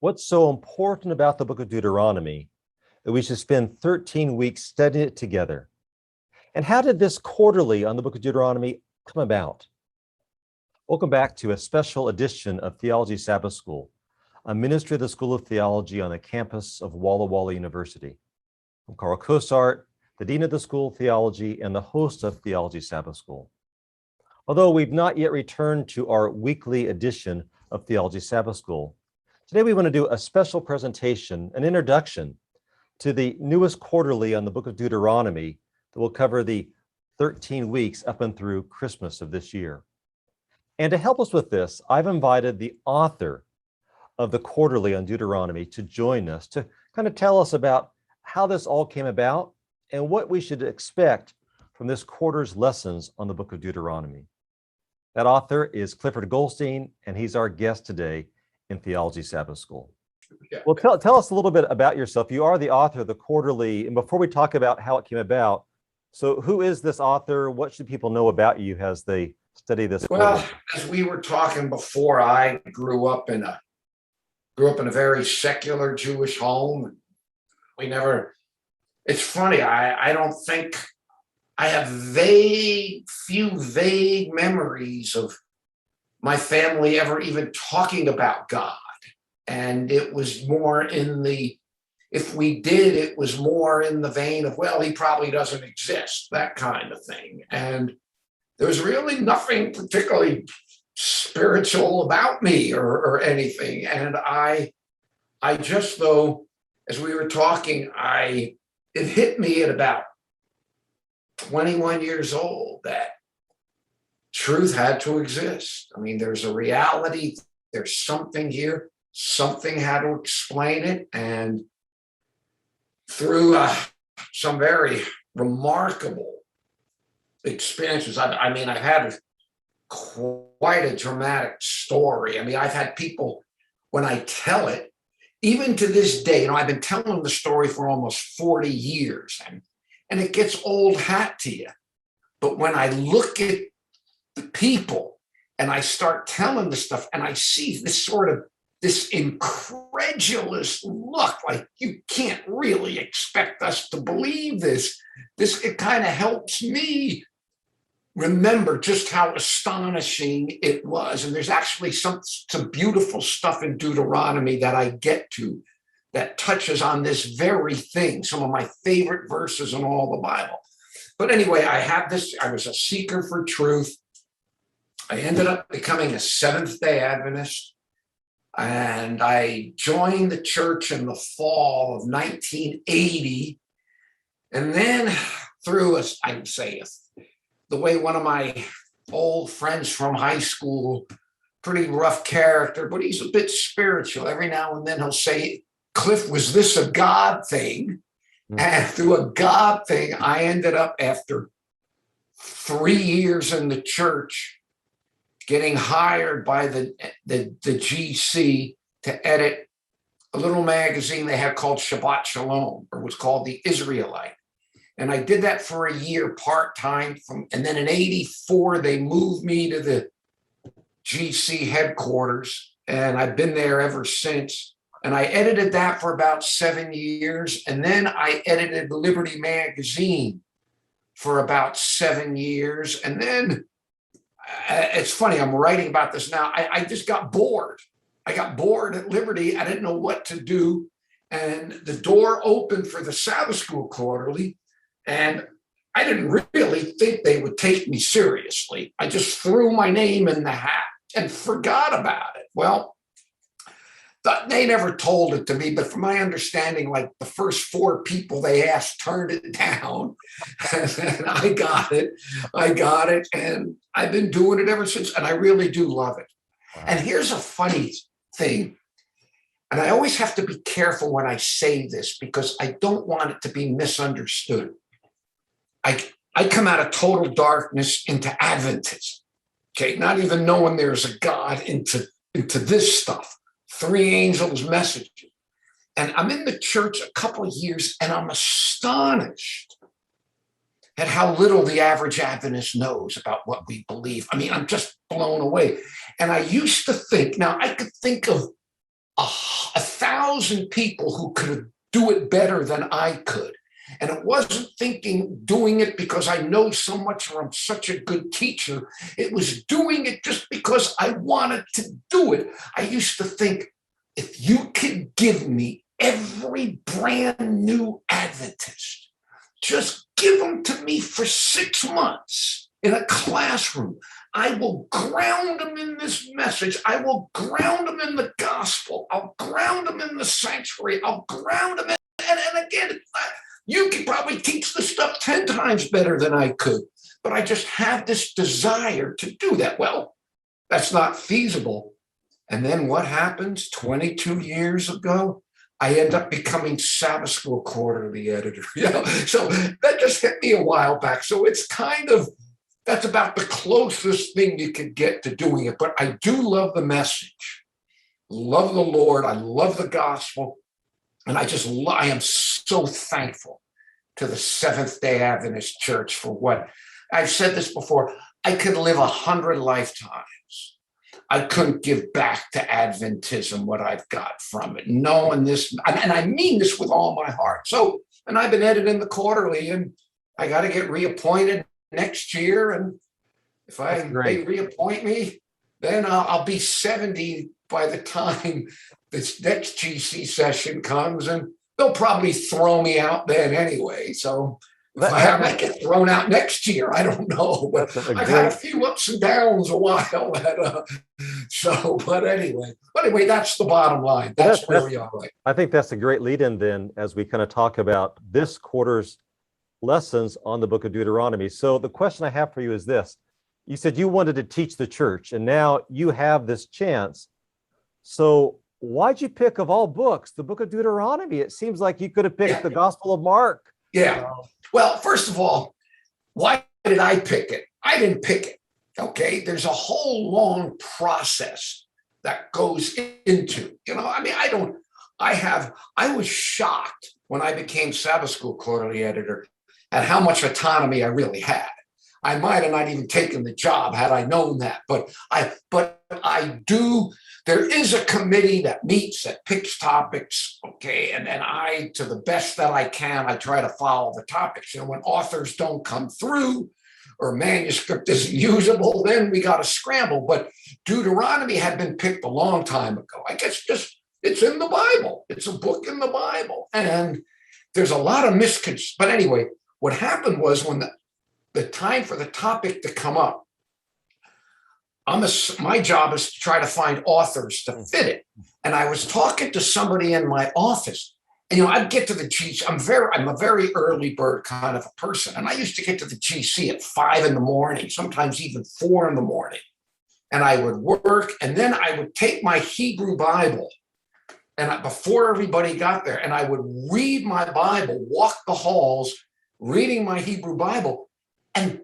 What's so important about the book of Deuteronomy that we should spend 13 weeks studying it together? And how did this quarterly on the book of Deuteronomy come about? Welcome back to a special edition of Theology Sabbath School, a ministry of the School of Theology on the campus of Walla Walla University. I'm Carl Cosart, the Dean of the School of Theology and the host of Theology Sabbath School. Although we've not yet returned to our weekly edition of Theology Sabbath School, today we want to do a special presentation, an introduction to the newest quarterly on the book of Deuteronomy that will cover the 13 weeks up and through Christmas of this year. And to help us with this, I've invited the author of the quarterly on Deuteronomy to join us to kind of tell us about how this all came about and what we should expect from this quarter's lessons on the book of Deuteronomy. That author is Clifford Goldstein, and he's our guest today in Theology Sabbath School. Well, tell us a little bit about yourself. You are the author of the quarterly, and before we talk about how it came about, so who is this author? What should people know about you as they study this Well, quarterly? as we were talking before, I grew up in a very secular Jewish home. It's funny, I don't think I have few vague memories of my family ever even talking about God. And it was more if we did, it was more in the vein of, well, he probably doesn't exist, that kind of thing. And there's really nothing particularly spiritual about me or anything. And I just, though, as we were talking, it hit me at about 21 years old that truth had to exist. I mean, there's a reality, there's something here, something had to explain it. And through some very remarkable experiences, I've had quite a dramatic story. I mean, I've had people, when I tell it, even to this day, I've been telling the story for almost 40 years, and it gets old hat to you. But when I look at the people and I start telling the stuff and I see this incredulous look, like you can't really expect us to believe this. It kind of helps me remember just how astonishing it was. And there's actually some beautiful stuff in Deuteronomy that I get to that touches on this very thing, some of my favorite verses in all the Bible. But anyway, I was a seeker for truth. I ended up becoming a Seventh-day Adventist, and I joined the church in the fall of 1980. And then through the way one of my old friends from high school, pretty rough character, but he's a bit spiritual. Every now and then he'll say, Cliff, was this a God thing? And through a God thing, I ended up, after 3 years in the church, getting hired by the GC to edit a little magazine they had called Shabbat Shalom, or was called The Israelite. And I did that for a year part-time, and then in 84, they moved me to the GC headquarters, and I've been there ever since. And I edited that for about 7 years. And then I edited Liberty Magazine for about 7 years. And then it's funny, I'm writing about this now. I just got bored. I got bored at Liberty. I didn't know what to do. And the door opened for the Sabbath School Quarterly. And I didn't really think they would take me seriously. I just threw my name in the hat and forgot about it. Well, they never told it to me, but from my understanding, like the first 4 people they asked turned it down. And I got it. And I've been doing it ever since. And I really do love it. Wow. And here's a funny thing. And I always have to be careful when I say this because I don't want it to be misunderstood. I come out of total darkness into Adventism. Okay, not even knowing there's a God into this stuff. 3 angels' messages. And I'm in the church a couple of years, and I'm astonished at how little the average Adventist knows about what we believe. I mean, I'm just blown away. And I used to think, now I could think of 1,000 people who could do it better than I could. And it wasn't doing it because I know so much or I'm such a good teacher. It was doing it just because I wanted to do it. I used to think, if you could give me every brand new Adventist, just give them to me for 6 months in a classroom. I will ground them in this message. I will ground them in the gospel. I'll ground them in the sanctuary. I'll ground them in, and again, you could probably teach the stuff 10 times better than I could, but I just have this desire to do that. Well, that's not feasible. And then what happens 22 years ago? I end up becoming Sabbath School Quarterly editor. So that just hit me a while back. So it's that's about the closest thing you could get to doing it. But I do love the message, love the Lord. I love the gospel. And I am so thankful to the Seventh-day Adventist Church for what I've said this before. I could live 100 lifetimes. I couldn't give back to Adventism what I've got from it. Knowing this, and I mean this with all my heart. So, and I've been editing the Quarterly, and I got to get reappointed next year. And if they reappoint me, then I'll be 70 by the time this next GC session comes, and they'll probably throw me out then anyway. So I might get thrown out next year. I don't know. But I've had a few ups and downs a while. But anyway, that's the bottom line. That's where we are right. I think that's a great lead-in then, as we kind of talk about this quarter's lessons on the book of Deuteronomy. So the question I have for you is this. You said you wanted to teach the church, and now you have this chance. So why'd you pick, of all books, the book of Deuteronomy? It seems like you could have picked the Gospel of Mark. Yeah. Well, first of all, why did I pick it? I didn't pick it. Okay. There's a whole long process that goes into, I was shocked when I became Sabbath School Quarterly editor at how much autonomy I really had. I might have not even taken the job had I known that, but I do. There is a committee that meets, that picks topics, okay, and I, to the best that I can, I try to follow the topics. When authors don't come through or manuscript isn't usable, then we got to scramble. But Deuteronomy had been picked a long time ago. I guess just it's in the Bible. It's a book in the Bible, and there's a lot of misconceptions. But anyway, what happened was when the time for the topic to come up, my job is to try to find authors to fit it. And I was talking to somebody in my office, and I'd get to the GC. I'm a very early bird kind of a person, and I used to get to the GC at 5 a.m, sometimes even 4 a.m, and I would work, and then I would take my Hebrew Bible, and before everybody got there, and I would read my Bible, walk the halls, reading my Hebrew Bible, and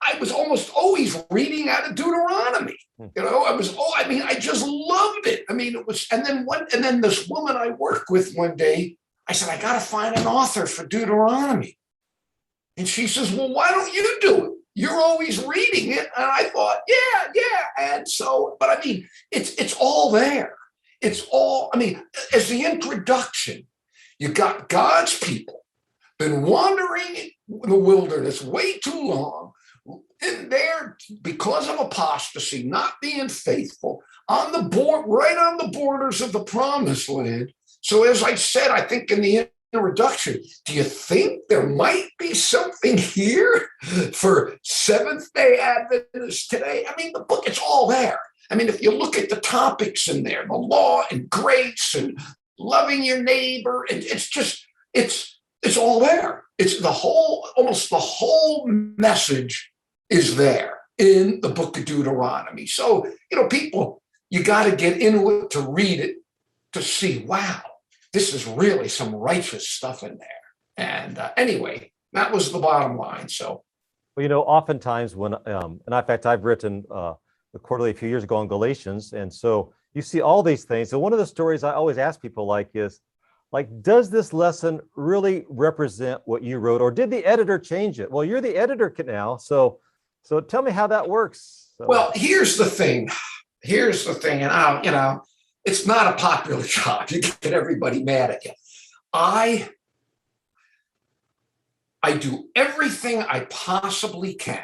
I was almost always reading out of Deuteronomy. I just loved it. It was, and then this woman I worked with one day, I said, I got to find an author for Deuteronomy. And she says, well, why don't you do it? You're always reading it. And I thought, yeah. And so, but it's all there. It's all, as the introduction, you got God's people been wandering in the wilderness way too long, and they're, because of apostasy, not being faithful, on the board, right on the borders of the promised land. So as I said, I think in the introduction, do you think there might be something here for Seventh-day Adventists today? The book, it's all there. If you look at the topics in there, the law and grace and loving your neighbor, it's all there. It's almost the whole message is there in the book of Deuteronomy. So, people, you got to get into it to read it, to see, wow, this is really some righteous stuff in there. And anyway, that was the bottom line. So, well, oftentimes when, and in fact, I've written the Quarterly a few years ago on Galatians. And so you see all these things. So one of the stories I always ask people is, does this lesson really represent what you wrote, or did the editor change it? Well, you're the editor now. So tell me how that works. Well, here's the thing. And it's not a popular job. You get everybody mad at you. I do everything I possibly can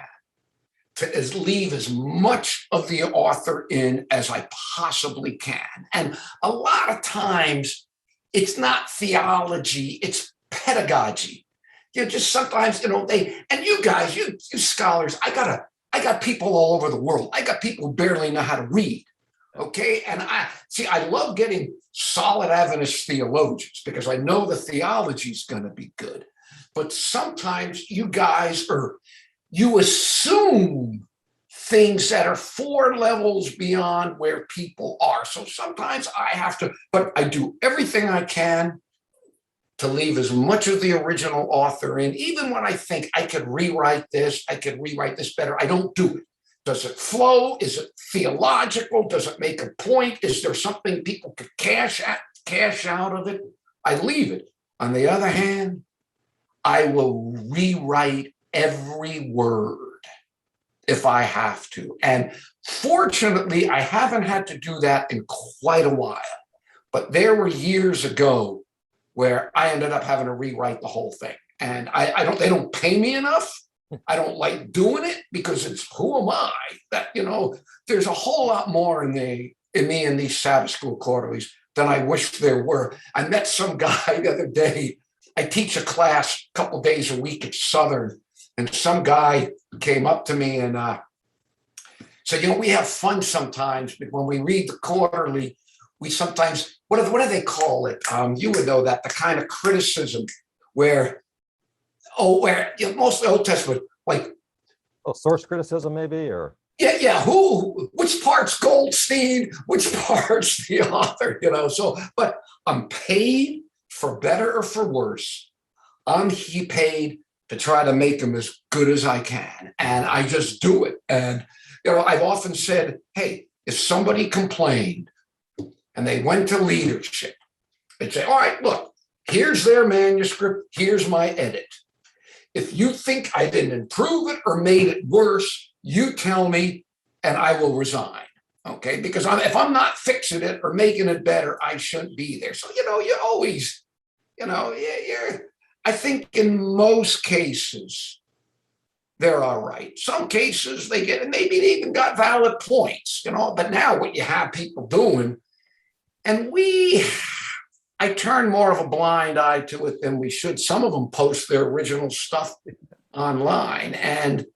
to leave as much of the author in as I possibly can. And a lot of times it's not theology, it's pedagogy. Just sometimes, and you guys, you scholars, I got people all over the world. I got people who barely know how to read. Okay. And I love getting solid Adventist theologians because I know the theology is going to be good. But sometimes you guys you assume things that are 4 levels beyond where people are. So sometimes I have to, but I do everything I can to leave as much of the original author in, even when I think I could rewrite this better. I don't do it. Does it flow? Is it theological? Does it make a point? Is there something people could cash out of it? I leave it. On the other hand, I will rewrite every word if I have to. And fortunately, I haven't had to do that in quite a while. But there were years ago where I ended up having to rewrite the whole thing. And they don't pay me enough. I don't like doing it because it's who am I? That, there's a whole lot more in me in these Sabbath School Quarterlies than I wish there were. I met some guy the other day. I teach a class a couple days a week at Southern, and some guy came up to me and said, we have fun sometimes when we read the quarterly. We sometimes, what do they call it? You would know that, the kind of criticism where most of the Old Testament, like source criticism maybe, or which part's Goldstein, which part's the author, so, but I'm paid for better or for worse. I'm paid to try to make them as good as I can. And I just do it. And, I've often said, hey, if somebody complained and they went to leadership, they'd say, all right, look, here's their manuscript. Here's my edit. If you think I didn't improve it or made it worse, you tell me and I will resign. Okay. Because if I'm not fixing it or making it better, I shouldn't be there. So, you always, I think in most cases, they're all right. Some cases they get, and maybe they even got valid points, but now what you have people doing, and I turn more of a blind eye to it than we should. Some of them post their original stuff online. And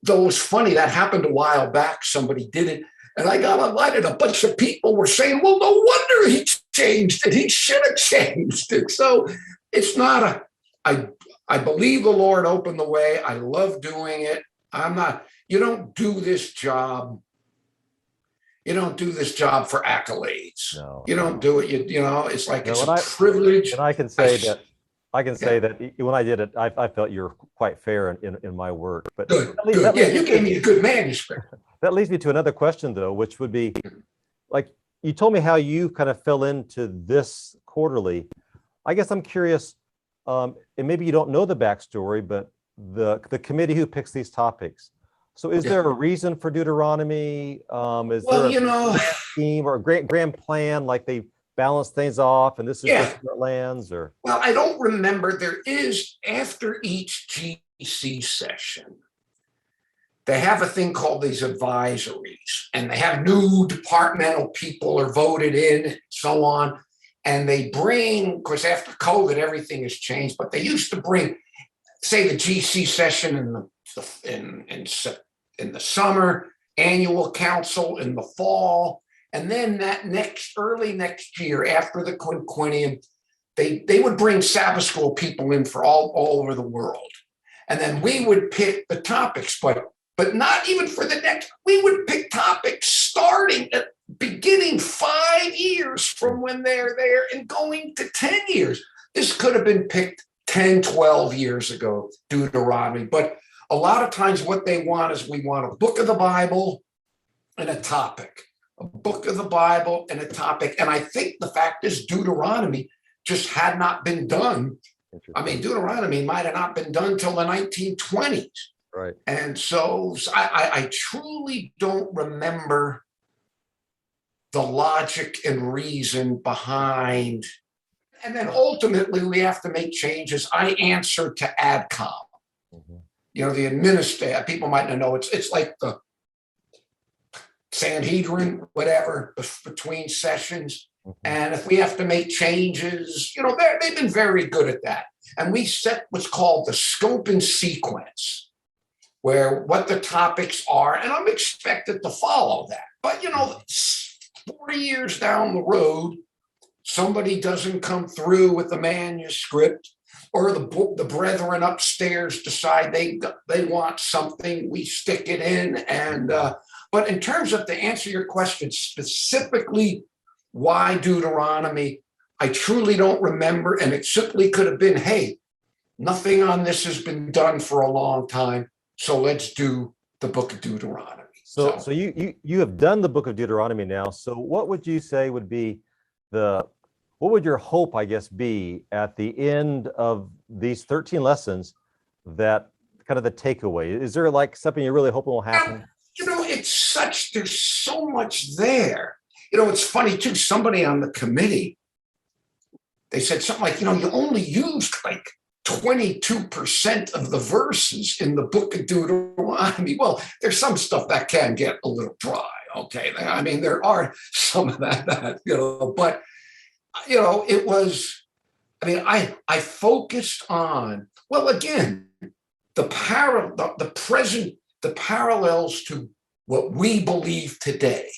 though it was funny, that happened a while back, somebody did it. And I got online and a bunch of people were saying, well, no wonder he changed it. He should have changed it. So it's not I believe the Lord opened the way. I love doing it. You don't do this job. You don't do this job for accolades. No, you don't do it. It's like it's a privilege. And I can say that when I did it, I felt you were quite fair in my work. But good. You gave me a good manuscript. That leads me to another question, though, which would be, like, you told me how you kind of fell into this quarterly. I guess I'm curious, and maybe you don't know the backstory, but the committee who picks these topics. So is there a reason for Deuteronomy? Is there a scheme or a grand plan, like they balance things off and this is just where it lands? Or well, I don't remember. There is, after each GC session, they have a thing called these advisories, and they have new departmental people are voted in, and so on. And they bring, of course, after COVID, everything has changed, but they used to bring, say, the GC session in the summer, annual council in the fall, and then that early next year after the quinquennium, they would bring Sabbath School people in for all over the world, and then we would pick the topics, but not even for the next. We would pick topics starting at beginning 5 years from when they're there and going to 10 years. This could have been picked 10, 12 years ago, Deuteronomy, but a lot of times what they want is we want a book of the Bible and a topic, a book of the Bible and a topic. And I think the fact is Deuteronomy just had not been done. I mean, Deuteronomy might have not been done till the 1920s. Right. And so I truly don't remember the logic and reason behind. And then ultimately we have to make changes. I answer to AdCom. Mhm. The administrator, people might not know, it's like the Sanhedrin, whatever, between sessions. Mhm. And if we have to make changes, they've been very good at that. And we set what's called the scope and sequence, where what the topics are, and I'm expected to follow that. But 40 years down the road, somebody doesn't come through with the manuscript, or the brethren upstairs decide they want something, we stick it in. And but in terms of, to answer your question specifically, why Deuteronomy, I truly don't remember, and it simply could have been, hey, nothing on this has been done for a long time, so let's do the book of Deuteronomy. So you have done the book of Deuteronomy now. So what would you say would be what would your hope, I guess, be at the end of these 13 lessons, that kind of the takeaway? Is there like something you're really hoping will happen? There's so much there. It's funny too, somebody on the committee, they said something like, you only used like 22% of the verses in the book of Deuteronomy. Well, there's some stuff that can get a little dry. Okay. I mean, there are some of that, but it was, I focused on, well, again, the parallels to what we believe today,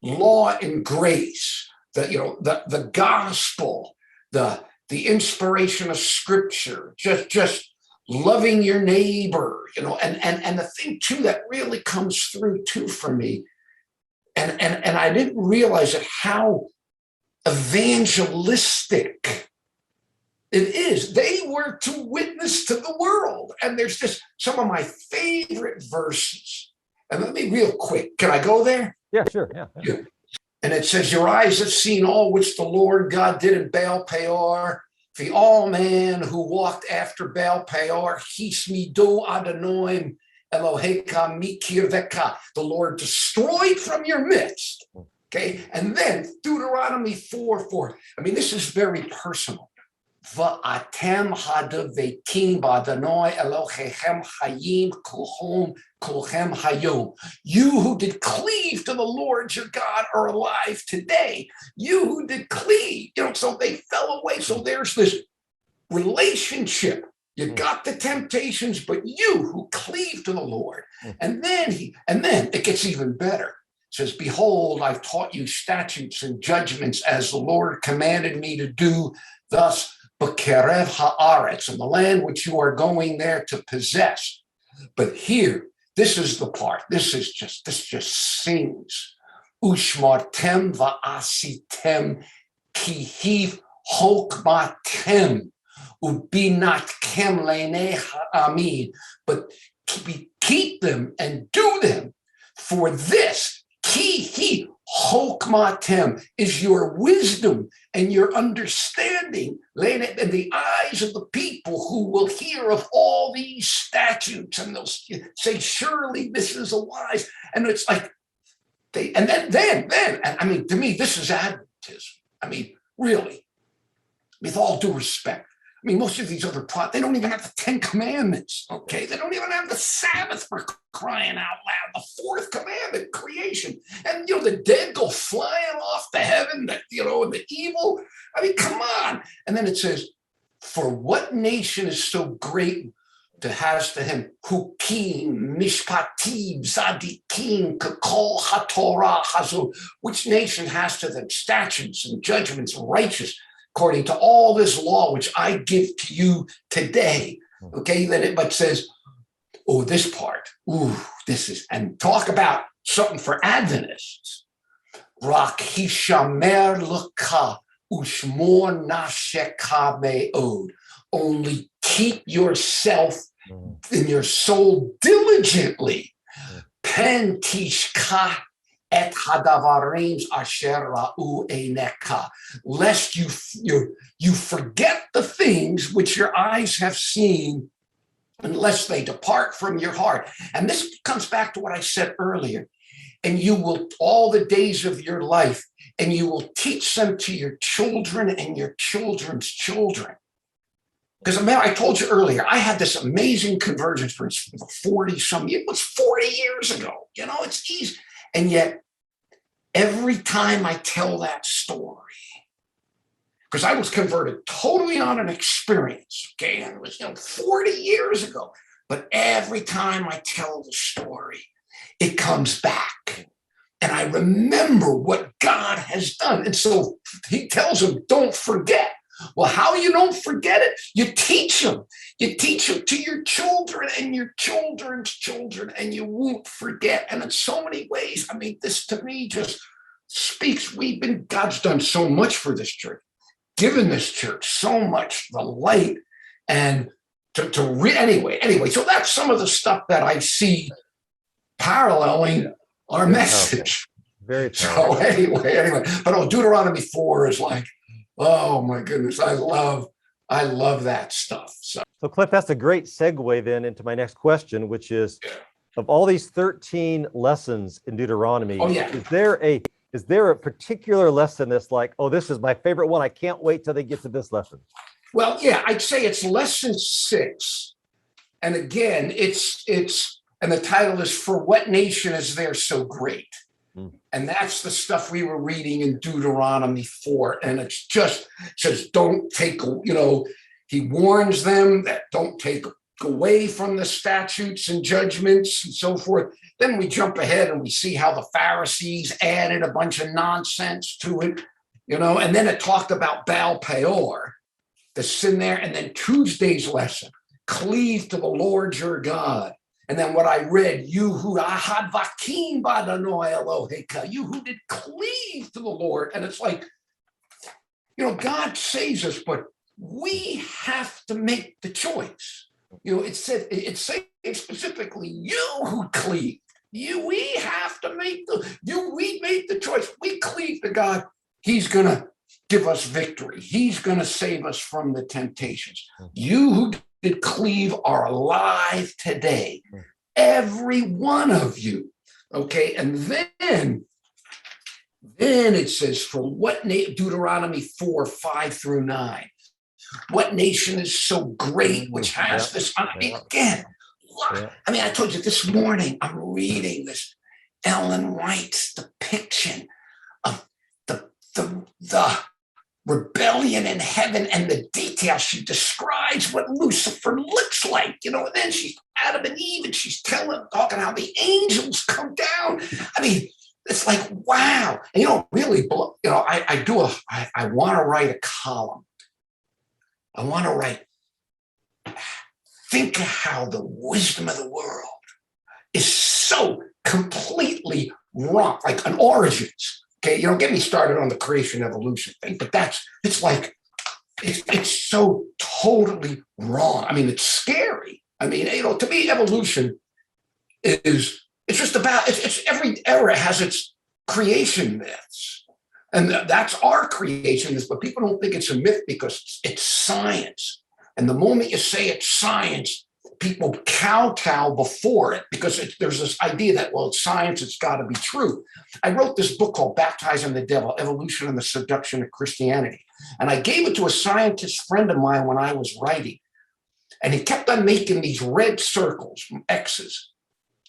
law and grace, the gospel, the inspiration of scripture, just loving your neighbor, and the thing too that really comes through too for me, and I didn't realize it, how evangelistic it is. They were to witness to the world. And there's just some of my favorite verses. And let me, real quick, can I go there? Yeah, sure. Yeah. And it says, your eyes have seen all which the Lord God did in Baal Peor. For all man who walked after Baal Peor, hismido Adonai Eloheka mikirveka. The Lord destroyed from your midst. Okay. And then Deuteronomy 4:4. This is very personal. Va'atem hadavetim b'Adonai Elohechem hayim kulchem hayom. You who did cleave to the Lord your God are alive today. You who did cleave, so they fell away. So there's this relationship. You got the temptations, but you who cleave to the Lord. And then it gets even better. It says, behold, I've taught you statutes and judgments as the Lord commanded me to do. Thus, B'kerev haaretz, in the land which you are going there to possess. But here, this is the part. This just sings. Ushmartem va'asitem kihiv hokmatem ubinatkem leinei ha'amid. But keep them and do them, for this Kihi hokmatem is your wisdom and your understanding, and the eyes of the people who will hear of all these statutes, and they'll say, surely this is a wise. And it's like then, to me, this is Adventism. Really, with all due respect. Most of these other they don't even have the 10 commandments, okay? They don't even have the Sabbath, for crying out loud, the fourth commandment, creation. And, the dead go flying off to heaven, and the evil. Come on. And then it says, for what nation is so great has to him hukim, mishpatim, zadikim, kakol hatorah hazu. Which nation has to them statutes and judgments, righteous, according to all this law which I give to you today. Okay, then it says, oh, this part, this is, and talk about something for Adventists. Rak hishamer l'ka ushmor nasheka me'od. Only keep yourself in your soul diligently. Pen tishka et hadavarim asher ra'u eineka, lest you forget the things which your eyes have seen, unless they depart from your heart. And this comes back to what I said earlier. and you will all the days of your life, and you will teach them to your children and your children's children. Because I told you earlier, I had this amazing conversion experience 40 some years. It was 40 years ago. It's easy. And yet, every time I tell that story, because I was converted totally on an experience, okay, and it was 40 years ago. But every time I tell the story, it comes back. And I remember what God has done. And so he tells them, don't forget. Well, how you don't forget it? You teach them. You teach them to your children and your children's children, and you won't forget. And in so many ways, this to me just speaks. God's done so much for this church, given this church so much, the light, and anyway. So that's some of the stuff that I see paralleling our message. Very powerful. So anyway, but Deuteronomy 4 is like, oh my goodness, I love that stuff. So Cliff, that's a great segue then into my next question, which is, of all these 13 lessons in Deuteronomy, is there a particular lesson that's like, oh, this is my favorite one, I can't wait till they get to this lesson? Well, yeah, I'd say it's lesson 6. And again, and the title is For What Nation Is There So Great? And that's the stuff we were reading in Deuteronomy 4. And it says, don't take, he warns them that don't take away from the statutes and judgments and so forth. Then we jump ahead and we see how the Pharisees added a bunch of nonsense to it, and then it talked about Baal Peor, the sin there. And then Tuesday's lesson, cleave to the Lord your God. And then what I read, you who did cleave to the Lord. And it's like, God saves us, but we have to make the choice. It said specifically, you who cleave, we have to make we made the choice. We cleave to God. He's going to give us victory. He's going to save us from the temptations. You who did cleave are alive today. Every one of you. Okay. And then it says, for what Deuteronomy 4, 5-9. What nation is so great, which has this? Again, I told you this morning, I'm reading this Ellen White's depiction of the rebellion in heaven and the details. She describes what Lucifer looks like, and then she's Adam and Eve, and she's talking how the angels come down. It's like, wow. And really, I want to write a column. I want to write, think of how the wisdom of the world is so completely wrong, like an Origins. Okay, get me started on the creation evolution thing, but it's so totally wrong. It's scary. To me, evolution it's just about, it's every era has its creation myths. And that's our creation myth, but people don't think it's a myth because it's science. And the moment you say it's science, people kowtow before it because there's this idea that, well, it's science, it's got to be true. I wrote this book called Baptizing the Devil, Evolution and the Seduction of Christianity. And I gave it to a scientist friend of mine when I was writing. And he kept on making these red circles, X's.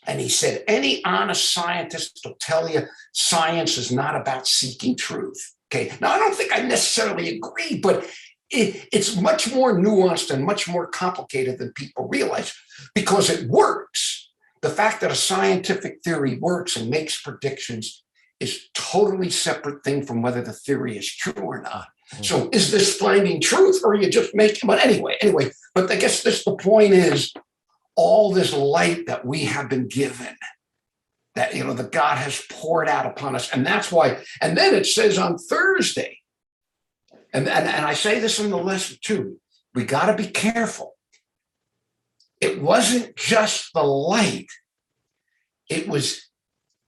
And he said, any honest scientist will tell you science is not about seeking truth. Okay. Now, I don't think I necessarily agree, but it's much more nuanced and much more complicated than people realize because it works. The fact that a scientific theory works and makes predictions is a totally separate thing from whether the theory is true or not. So is this finding truth or are you just making, but anyway, but I guess the point is, all this light that we have been given, that, that God has poured out upon us. And that's why, and then it says on Thursday, and I say this in the lesson too, we got to be careful. It wasn't just the light. It was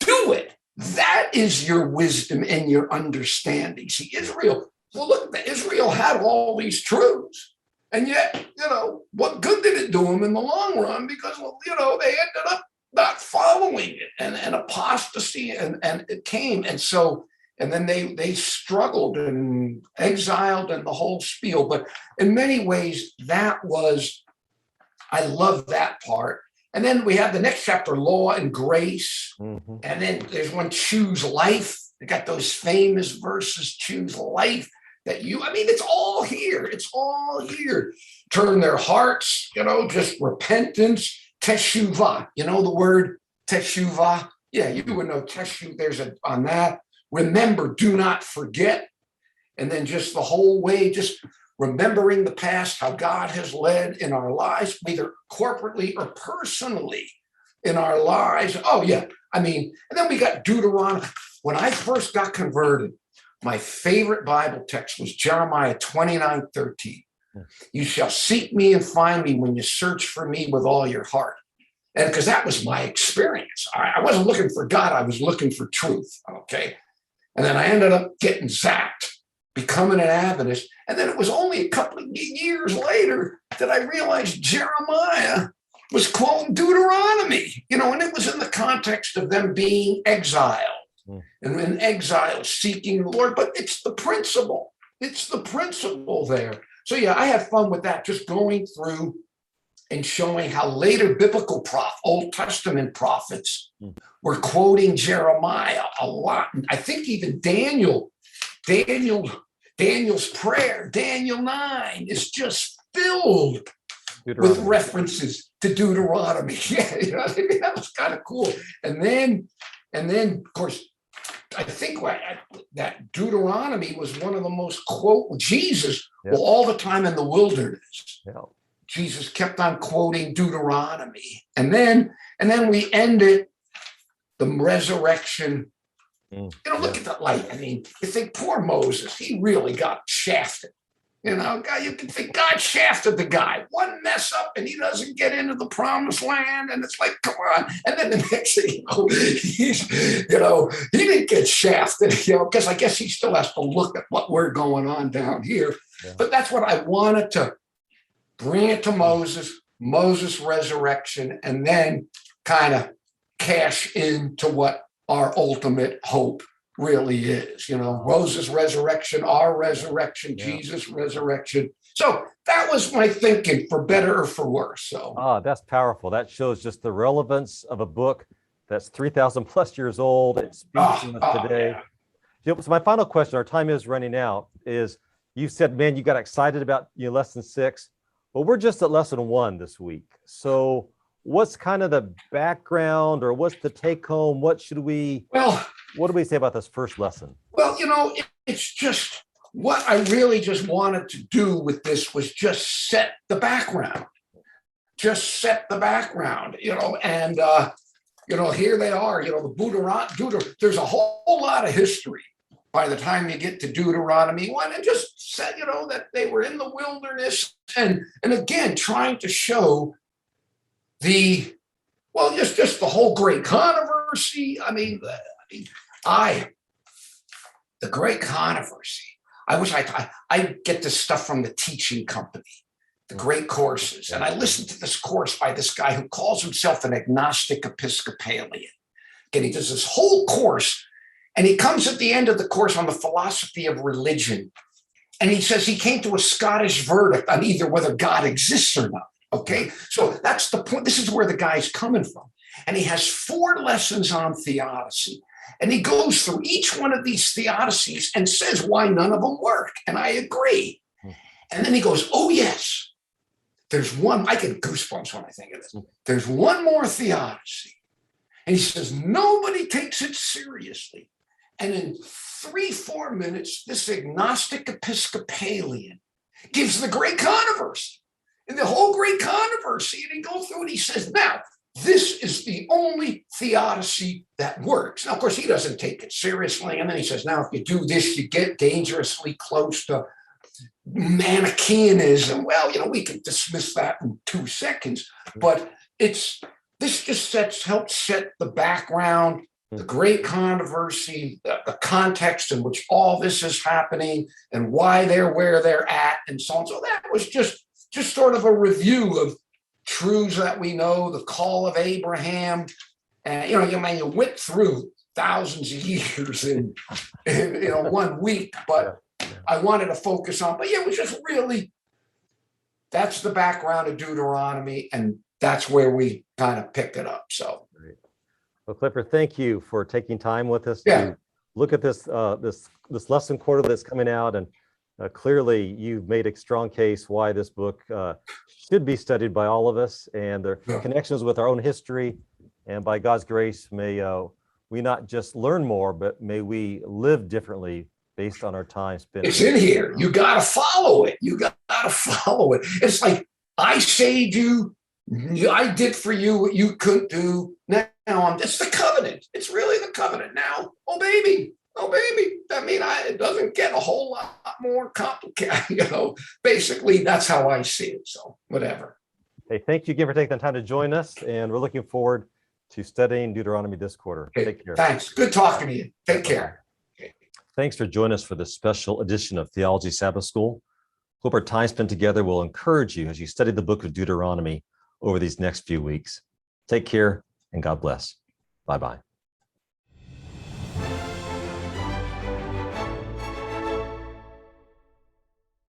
do it. That is your wisdom and your understanding. See, Israel had all these truths. And yet, what good did it do them in the long run? Because, they ended up not following it, and apostasy, and it came. And so, and then they struggled and exiled and the whole spiel. But in many ways, that was, I love that part. And then we have the next chapter, law and grace. Mhm. And then there's one, choose life. They got those famous verses, choose life. I mean, it's all here. It's all here. Turn their hearts, just repentance, teshuvah. You know the word teshuvah? Yeah, you would know teshuv. There's on that. Remember, do not forget. And then just the whole way, just remembering the past, how God has led in our lives, either corporately or personally in our lives. Oh, yeah. I mean, and then we got Deuteronomy. When I first got converted, my favorite Bible text was Jeremiah 29:13. You shall seek me and find me when you search for me with all your heart. And because that was my experience. I wasn't looking for God, I was looking for truth. Okay. And then I ended up getting zapped, becoming an Adventist. And then it was only a couple of years later that I realized Jeremiah was quoting Deuteronomy, and it was in the context of them being exiled. And in exile, seeking the Lord. But it's the principle. It's the principle there. So, yeah, I had fun with that, just going through and showing how later biblical Old Testament prophets were quoting Jeremiah a lot. I think even Daniel's prayer, Daniel 9, is just filled with references to Deuteronomy. Yeah, that was kind of cool. And then, of course, I think that Deuteronomy was one of the most Jesus, well, all the time in the wilderness. Yeah. Jesus kept on quoting Deuteronomy. And then we ended the resurrection. Look at that light. I mean, you think poor Moses, he really got shafted. You can think God shafted the guy. One mess up and he doesn't get into the promised land. And it's like, come on. And then the next thing he didn't get shafted, because I guess he still has to look at what we're going on down here. Yeah. But that's what I wanted to bring it to Moses' resurrection, and then kind of cash into what our ultimate hope really is, Moses' resurrection, our resurrection, Jesus' resurrection. So that was my thinking, for better or for worse. So that's powerful. That shows just the relevance of a book that's 3,000 plus years old. It speaks to us today. Yeah. So my final question, our time is running out, is you said, man, you got excited about lesson 6. Well, we're just at lesson 1 this week. So what's kind of the background, or what's the take home? What do we say about this first lesson? Well, it's just what I really just wanted to do with this was just set the background. And here they are, the there's a whole lot of history by the time you get to Deuteronomy 1, and just said, that they were in the wilderness, and again, trying to show just the whole great controversy. The great controversy. I wish I get this stuff from the teaching company, the great courses. And I listened to this course by this guy who calls himself an agnostic Episcopalian. Again, he does this whole course, and he comes at the end of the course on the philosophy of religion. And he says he came to a Scottish verdict on either whether God exists or not. Okay, so that's the point. This is where the guy's coming from. And he has 4 lessons on theodicy. And he goes through each one of these theodicies and says why none of them work. And I agree. And then he goes, oh, yes, there's one. I get goosebumps when I think of this. There's one more theodicy. And he says, nobody takes it seriously. And in 3-4 minutes, this agnostic Episcopalian gives the great controversy. And the whole great controversy. And he goes through and he says, now, this is the only theodicy that works. Now, of course, he doesn't take it seriously. And then he says, now, if you do this, you get dangerously close to Manichaeanism. Well, we can dismiss that in 2 seconds. But this just helps set the background, the great controversy, the context in which all this is happening, and why they're where they're at, and so on. So that was just sort of a review of truths that we know, the call of Abraham, And you went through thousands of years in 1 week, but I wanted to focus on. But yeah, it was just really, that's the background of Deuteronomy, and that's where we kind of picked it up. So, great. Well, Clifford, thank you for taking time with us to look at this this lesson quarterly that's coming out, and clearly you've made a strong case why this book should be studied by all of us, and their connections with our own history. And by God's grace, may we not just learn more, but may we live differently based on our time spent. It's in here. You got to follow it. You got to follow it. It's like, I saved you. I did for you what you couldn't do. Now it's the covenant. It's really the covenant now. Oh, baby. I mean, it doesn't get a whole lot more complicated. Basically, that's how I see it. So whatever. Hey, thank you again for taking the time to join us. And we're looking forward to studying Deuteronomy this quarter. Okay, take care. Thanks. Good talking to you. Take care. Okay. Thanks for joining us for this special edition of Theology Sabbath School. Hope our time spent together will encourage you as you study the book of Deuteronomy over these next few weeks. Take care and God bless. Bye-bye.